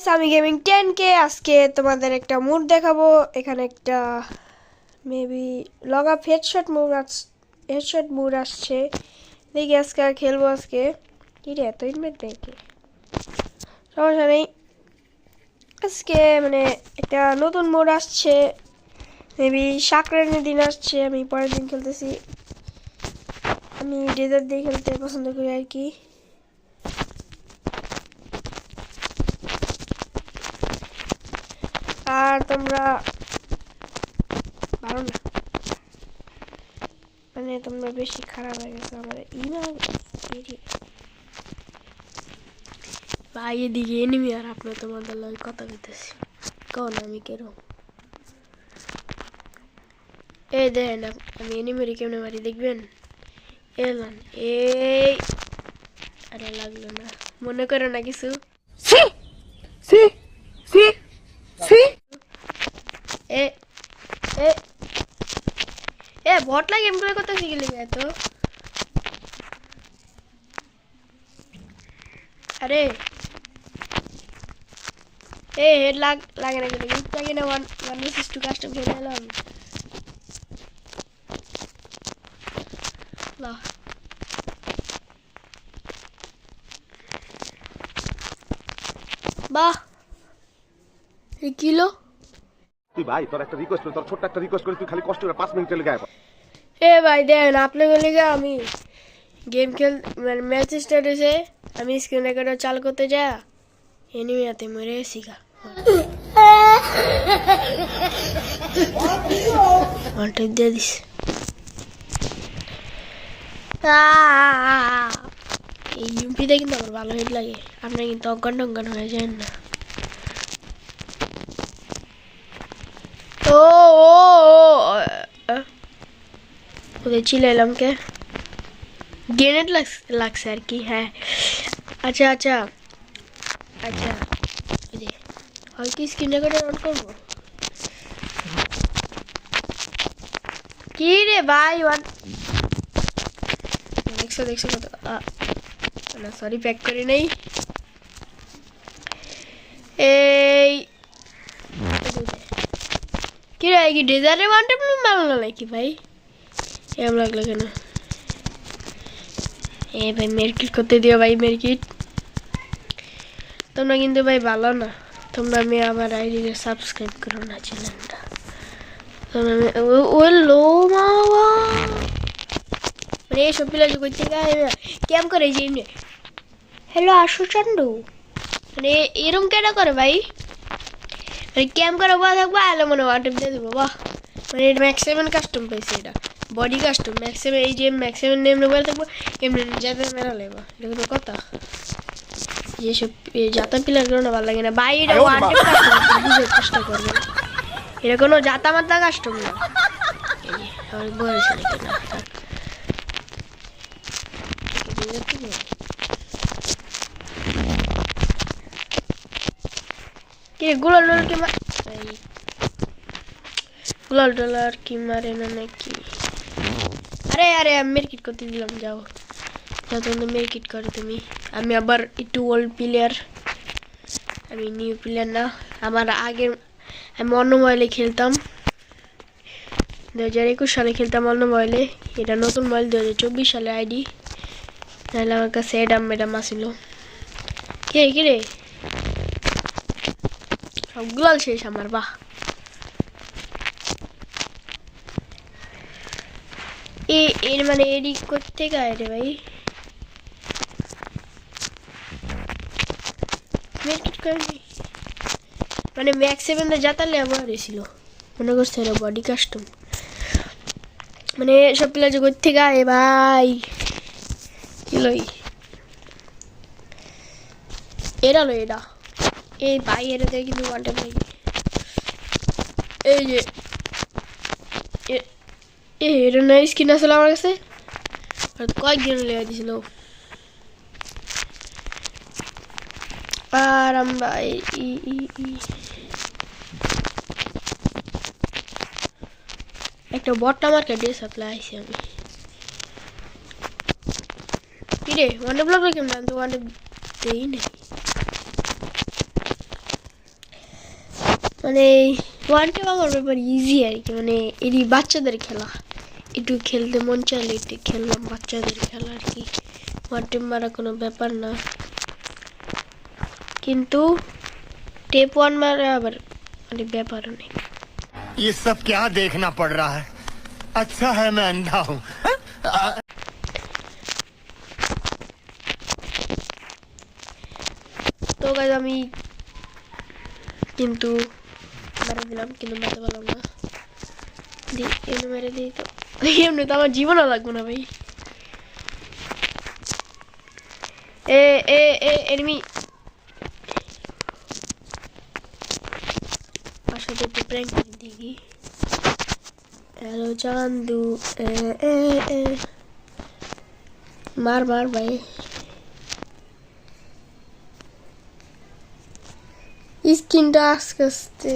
Sami gaming 10কে আজকে তোমাদের একটা মুড দেখাবো। এখানে একটা maybe log up headshot mood আসছে। দেখি আজকে আর খেলবো। আজকে কি রে এত ইনভেট দেখি সমস্যা নেই। আজকে মানে একটা নতুন মুড আসছে, মেবি সাকরানের দিন আসছে। আমি পরের দিন খেলতেছি। আমি ডেজার্ট দিয়ে খেলতে পছন্দ করি আর কি। আর তোমরা ভালো না, মানে তোমরা বেশি খারাপ হয়ে গেছো আমার ভাই। এদিকে এনিমি আর আপনার তোমাদের লগে কথা কইতেছি। কোন আমি কেরো এই দেখেন আমি এনিমির কেমনে মারি দেখবেন। এলান এই আরে লাগলো না, মনে করো না কিছু। সি সি সি সি এ এ এ বটলা গেম প্লে করতে শিখলি এত। আরে এ হেড লাগে না, কিন্তু লাগে না। 1 1 কাস্টম খেলে এলাম। লা বাহ এই কিলো। তুই ভাই তোর একটা রিকোয়েস্ট করে, তোর ছোট্ট একটা রিকোয়েস্ট করে তুই খালি কষ্ট করে 5 মিনিট লেগে আয়। এ ভাই দেখেন আপনাকে লিগে আমি গেম মানে ম্যাচ স্টার্ট হয়েছে, আমি স্ক্রিন রেকর্ডার চালু করতে যা এনিমি হাতে মরে শিখা ওয়ানটাইপ দিয়ে দিস। এই ইউপিতে কিন্তু আমার ভালো হেড লাগে। আপনার কিন্তু অজ্ঞান টজ্ঞান হয়ে যায় না। ও ও ওদের চিলাইলাম কে গ্রেনেড লাগছে আর কি। হ্যাঁ আচ্ছা আচ্ছা আচ্ছা, হয় কি স্ক্রিন রেকর্ডার অন করবো? কি রে ভাই দেখছো কত না, সরি প্যাক করি নাই। এই কি রে কি ডেজার্টে ওয়ানটা মারলো না নাকি ভাই? এম লাগলো কেন? এ ভাই মেরকিট করতে দিও ভাই, মেরকিট। তোমরা কিন্তু ভাই ভালো না, তোমরা আমি আমার আইডিতে সাবস্ক্রাইব করো না চ্যানেলটা। ও লো মাওয়া মানে এইসব পিলা যে করতে কেম করে যে এমনি হ্যালো আশু চান্ডু মানে এরম কেন করে ভাই? মানে ক্যাম করে বা থাকবো আলো মনে ওয়ান দিয়ে দেবো। বাহ মানে এটা ম্যাক্সিমাম কাস্টম পাইছে, এটা বডি কাস্টম ম্যাক্সিমাম। এই যে ম্যাক্সিমাম নেম নেবো থাকবো এমনি যাতে মেরা লেবা, এটা কোনো কথা? যেসব জাতা পিলার না ভালো লাগে না ভাই। এটা ওয়ান টাইম কাস্টম, বুঝার চেষ্টা করবে। এটা কোনো জাতা মাতা কাস্টম না। আমার বলেছে নাকি না কি গুলাল ডলার কি মারে না নাকি? আরে আরে আমি মেরকিট করতে দিলাম, যাও যাও তোমাদের মেরকিট করো তুমি। আমি আবার একটু ওল্ড প্লেয়ার, আমি নিউ প্লেয়ার না। আমার আগের আমি অন্য মোবাইলে খেলতাম, 2021 সালে খেলতাম অন্য মোবাইলে। এটা নতুন মোবাইল 2024 সালে আইডি, নাহলে আমার কাছে এডাম ম্যাডাম আসিল। কে রে সবগুলো শেষ আমার। বাহ এর মানে এডি করতে গায়ে রে ভাই। মানে ম্যাক্স 7 জাতালে আবার ছিল মনে করছে এরা বডি কাস্টম। মানে সব প্লেয়ার যে করতে গায়ে ভাই কিলোই এরা লো এটা এই ভাই এরা দেয় কিন্তু ওয়ান টাইম লাগে। এই যে এটা না স্কিন আসলে আমার কাছে কয়েকদিন লেগে দিয়েছিল। আর আমরা একটা বটটা মার্কেটে সাপ্লাই আইছি আমি। কি রে ওয়ান ব্লক কেমন? আমি তো ওয়ান দেই নেই। মানে ওয়ান টেপ আমার ব্যাপার ইজি আর কি, মানে এরই বাচ্চাদের খেলা, একটু খেলতে মন চাইলে একটু খেললাম, বাচ্চাদের খেলা আর কি, ওয়ান টেপ মারা কোনো ব্যাপার না। কিন্তু টেপ ওয়ান মারা আবার মানে ব্যাপারও নেই। ये सब क्या देखना पड़ रहा है? अच्छा है मैं अंधा हूँ। তো গাইজ আমি কিন্তু মেরে দিলাম, কিন্তু মারতে পারলাম না। এমনি মেরে দিই তো, এমনি তো আমার জীবনও লাগবে না ভাই। এ এ এ এনিমি সাথে একটু প্র্যাঙ্ক করে দেখি। হ্যালো চান্দু, এ এ এ মার মার ভাই। স্কিনটা আস্তে আস্তে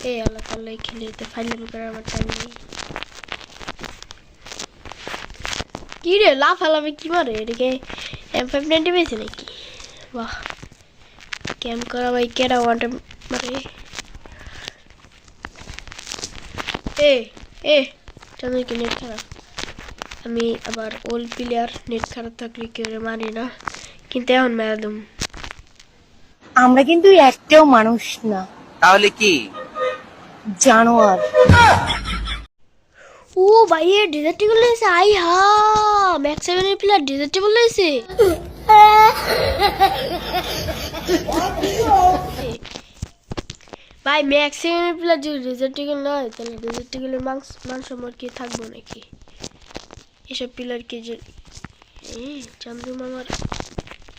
এই আল্লাহ তাল্লাই খেলে যেতে ফাইলাম করে আমার টাইম নেই। কি রে লাফালাফি কি মারে, এটাকে M590 পেয়েছে নাকি? বাহ, ক্যাম্প করা ভাই, কেডা ওয়ানটা মারে। এ এ চাঁদের কি নেট খারাপ? আমি আবার ওল্ড প্লেয়ার, নেট খারাপ থাকলে কেউ মারি না, কিন্তু এখন ম্যাডাম আমরা কিন্তু একটাও মানুষ না, তাহলে কি? জানোয়ার। ও ভাই এ ডিজার্টেবল হয়েছে, আই হা ম্যাক্স 7 এর প্লেয়ার ডিজার্টেবল হয়েছে। ভাই ম্যাক্স 7 এর প্লেয়ার যদি ডিজার্টেবল না হয় তাহলে ডিজার্টেবলের মান সম্মান কি থাকবো নাকি? এসব প্লেয়ারকে যে চন্দ্র মামার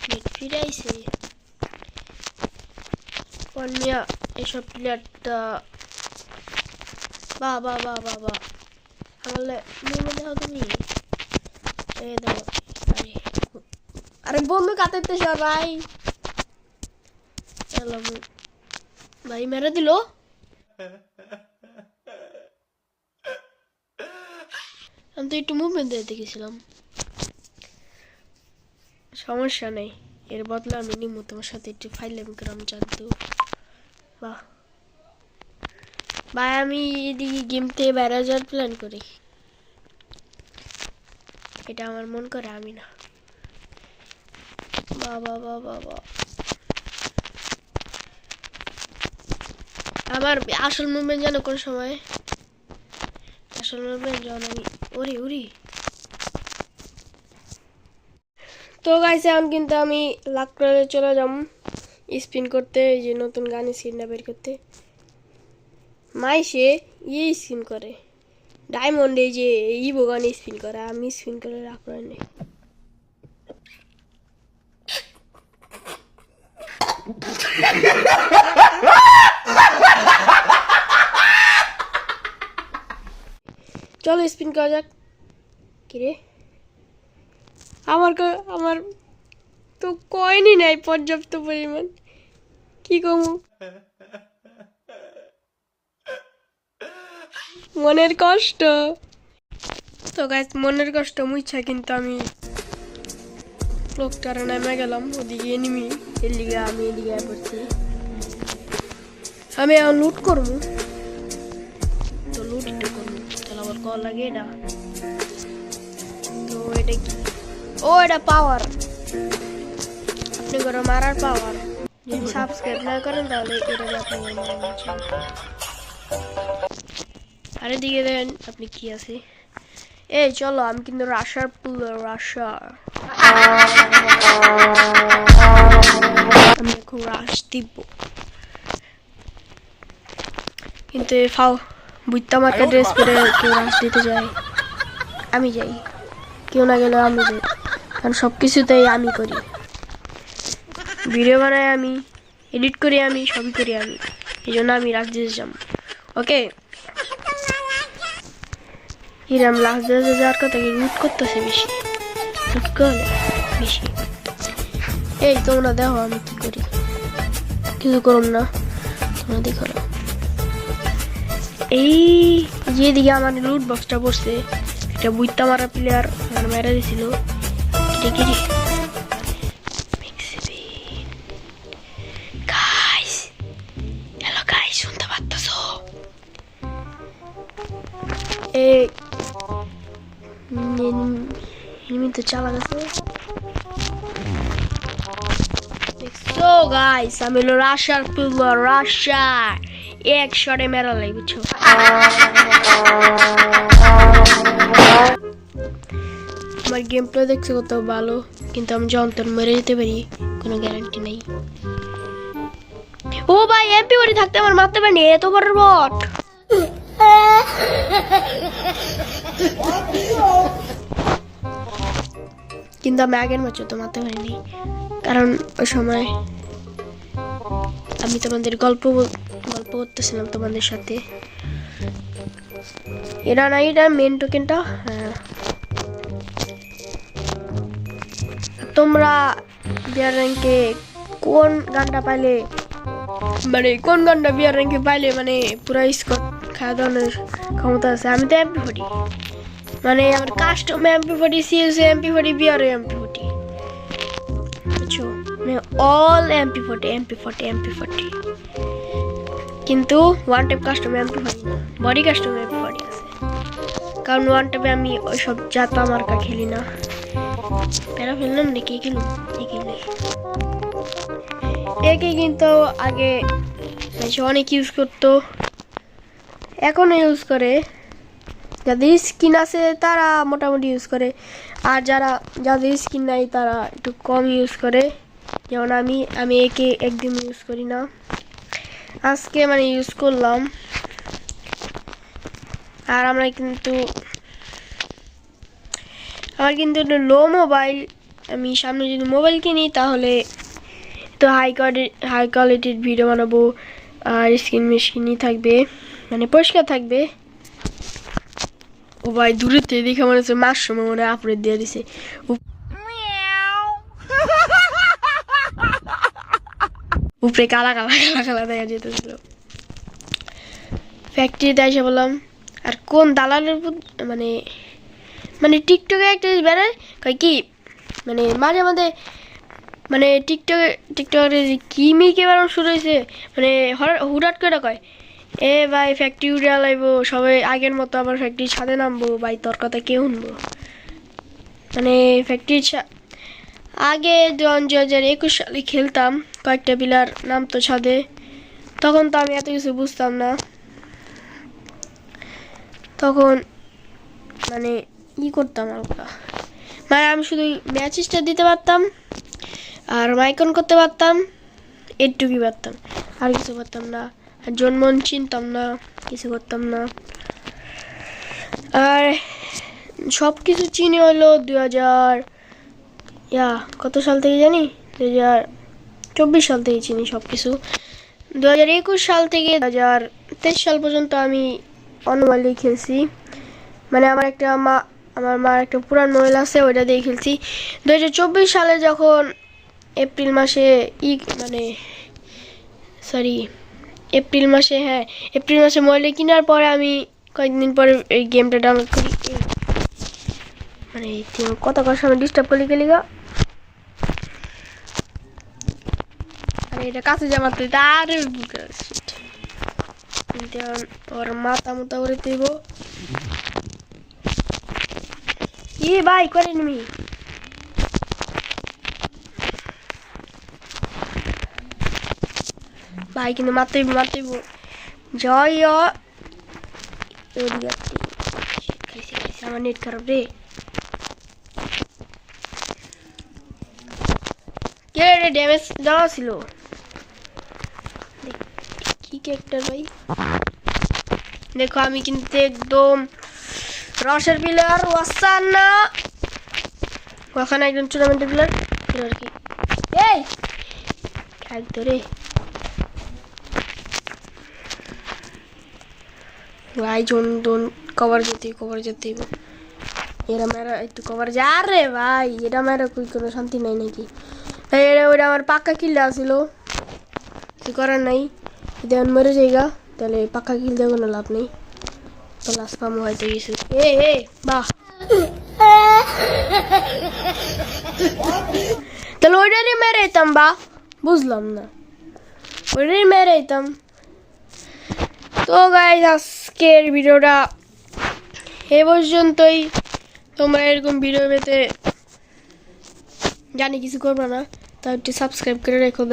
নেট ফিরে আইছে কন্যা, এসব প্লেয়ারটা বাহ বাহ বাহ বাহ বাহ। তাহলে নিয়ে দেখো তুমি, এই দেখো। আরে বন্ধু কাটাতে সবাই চলো ভাই মেরে দিল। আমি তো একটু মুভমেন্ট দিতে গেছিলাম, সমস্যা নেই, এর বদলে আমি নিমু তোমার সাথে একটু ফাইলাম গ্রাম জানতো। বাহ ভাই, আমি এদিকে গেম থেকে বেড়া যাওয়ার প্ল্যান করি, এটা আমার মন করে, আমি না। বাবা বাবা বাবা, আমার আসল মুভমেন্ট জানো কোন সময়? আসল মুভমেন্ট যখন আমি উড়ি উড়ি। তো গাইছে এখন কিন্তু আমি লাখ করে চলে যাব স্পিন করতে, এই যে নতুন গান স্কিনটা বের করতে। মাইসে ইয়ে স্পিন করে ডায়মন্ড, এই যে ইভো গান স্পিন করে, আমি স্পিন করে লাখ করে নেই। চলো স্পিন করা যাক। কিরে আমার তো কয়েনই নাই পর্যাপ্ত পরিমাণ, কি কমু? মনের কষ্ট। তো গাইস মনের কষ্ট মুইছা কিন্তু আমি লোকটারে নামে গেলাম, ওদিকে এনিমি, এর লিগে আমি এদিকে পড়ছি। আমি এখন লুট করবো, তো লুট একটু করবো, তাহলে আবার কল লাগে এটা। তো এটা কি? ও এটা পাওয়ার, আপনি করে মারার পাওয়ার। যদি সাবস্ক্রাইব না করেন তাহলে এটা আপনি আরে দিকে দেন আপনি কি আছে। এই চলো আমি কিন্তু রাশার প্লেয়ার, রাশা আমি এখন রাশ দিব, কিন্তু ফাও বুঝতে আমার ড্রেস পরে কেউ রাশ দিতে যায়, আমি যাই, কেউ না গেলে আমি যাই, কারণ সব কিছুতেই আমি করি, ভিডিও বানাই আমি, এডিট করি আমি, সবই করি আমি, এই জন্য আমি রাশ দিতে যাব। ওকে হিরাম লাস্ট ডেজে যাওয়ার কথা কি লুট করতেছে বেশি, বেশি। এই তোমরা দেখো আমি কি করি, কিছু করুন না, তোমরা দেখো না। এই যেদিকে আমার লুট বক্সটা পড়ছে, এটা বুইতা মারা প্লেয়ার মেরা দিছিল, গাইস এনিমি তো চালা গেছে। সো গাইস আমি হলো রাশার প্লেয়ার, রাশা এক শটে মেরা লাই বুঝছো। আমার গেম প্লে দেখছে কত ভালো, কিন্তু আমি যন্ত্র মেরে যেতে পারি কোনো গ্যারান্টি নেই। ও ভাই এমপি বডি থাকতে আমার মারতে পারেনি, এত বড় বট। কিন্তু আমি আগের ম্যাচে তো মারতে পারিনি, কারণ ওই সময় আমি তোমাদের গল্প করতেছিলাম তোমাদের সাথে। এটা না, এটা মেন টোকেনটা। হ্যাঁ, তোমরা বিয়ার র্যাঙ্কে কোন গানটা পাইলে, মানে কোন গানটা বিয়ার র্যাঙ্কে পাইলে মানে পুরা স্কোর খাওয়া দাওয়ানোর ক্ষমতা আছে? আমি তো MP40, মানে আমার কাস্টম MP40, CSC MP40, বিয়ার MP40, বুঝছো, মানে অল MP40। কিন্তু ওয়ান টাইপ কাস্টম MP40 না, বডি কাস্টম MP40 আছে, কারণ ওয়ান টাইপে আমি ওইসব জাতা মার্কা খেলি না। প্যারা ফেললাম নাকি খেলুম একে, কিন্তু আগে অনেক ইউজ করতো, এখনো ইউজ করে। যাদের স্কিন আছে তারা মোটামুটি ইউজ করে, আর যাদের স্কিন নাই তারা একটু কম ইউজ করে। যেমন আমি একে একদম ইউজ করি না, আজকে মানে ইউজ করলাম। আর আমার কিন্তু একটু লো মোবাইল, আমি সামনে যদি মোবাইল কিনি তাহলে তো হাই কোয়ালিটির ভিডিও বানাবো, আর স্ক্রিনই থাকবে, মানে পরিষ্কার থাকবে। ও ভাই দূরের থেকে দেখে মনে হচ্ছে মাস সময় মনে আপডেট দিয়ে দিছে। উপরে কালা দেখা যেতেছিল। ফ্যাক্টরিতে এসে বললাম, আর কোন দালালের মানে টিকটকে একটা বেড়ায় কয় কি, মানে মাঝে মাঝে মানে টিকটকে কি মিকে বেড়ানো শুরু হয়েছে, মানে হুটহাট করে কয়, এ ভাই ফ্যাক্টরি উড়ে লাইব, সবাই আগের মতো আবার ফ্যাক্টরির ছাদে নামবো। ভাই তোর কথা কে শুনবো? মানে ফ্যাক্টরির আগে 2021 সালে খেলতাম, কয়েকটা পিলার নামতো ছাদে, তখন তো আমি এত কিছু বুঝতাম না। তখন মানে করতাম আমরা, মানে আমি শুধু ম্যাচ স্টার দিতে পারতাম আর মাইকন করতে পারতাম, এটুকুই পারতাম, আর কিছু পারতাম না। আর জন্মন চিনতাম না, কিছু করতাম না। আর সব কিছু চিনি হলো 2000 কত সাল থেকে জানি, 2024 সাল থেকে চিনি সব কিছু। 2021 সাল থেকে 2023 সাল পর্যন্ত আমি অনমালি খেলছি, মানে আমার মার একটা পুরান মোবাইল আছে, ওইটা দিয়ে খেলছি। 2024 সালে যখন এপ্রিল মাসে এপ্রিল মাসে মোবাইল কেনার পরে আমি কয়েকদিন পরে এই গেমটা ডাউনলোড করি। মানে কত সময় ডিস্টার্ব করলি গেলিগা, আরে এটা কাছে জামাতে তার ওর মাথা মুতা করে দেব। কি ভাই করে নিবি? ভাই কিন্তু মারতেইব জয় আমার নেট খারাপ রে। কে রে ড্যামেজ দেওয়া ছিল? কি ক্যারেক্টার ভাই, দেখো আমি কিন্তু একদম রসের প্লেয়ার, ওয়াসান না ওখানে একজন টুর্নামেন্টের প্লেয়ার আর কি। এই খেল তো রে ভাই, জন কভার যেতে এরা মেরা একটু কভার যা রে ভাই, এটা মেরা কোনো শান্তি নাই নাকি? তাই ওইটা আমার পাক্কা কিল্লা আসছিল, কিছু করার নাই, দেন মরে যাইগা, তাহলে পাক্কা কিল দিয়ে কোনো লাভ নেই, তো লাস্ট পামো হয়তো কিছু। বাহ, তাহলে ওইটারই মেরে যেতাম, বা বুঝলাম না, ওইটারই মেরে যেতাম। তো গাইস আজকের ভিডিওটা এ পর্যন্তই। তোমরা এরকম ভিডিও পেতে জানি কিছু করবে না, তাও একটু সাবস্ক্রাইব করে রেখো।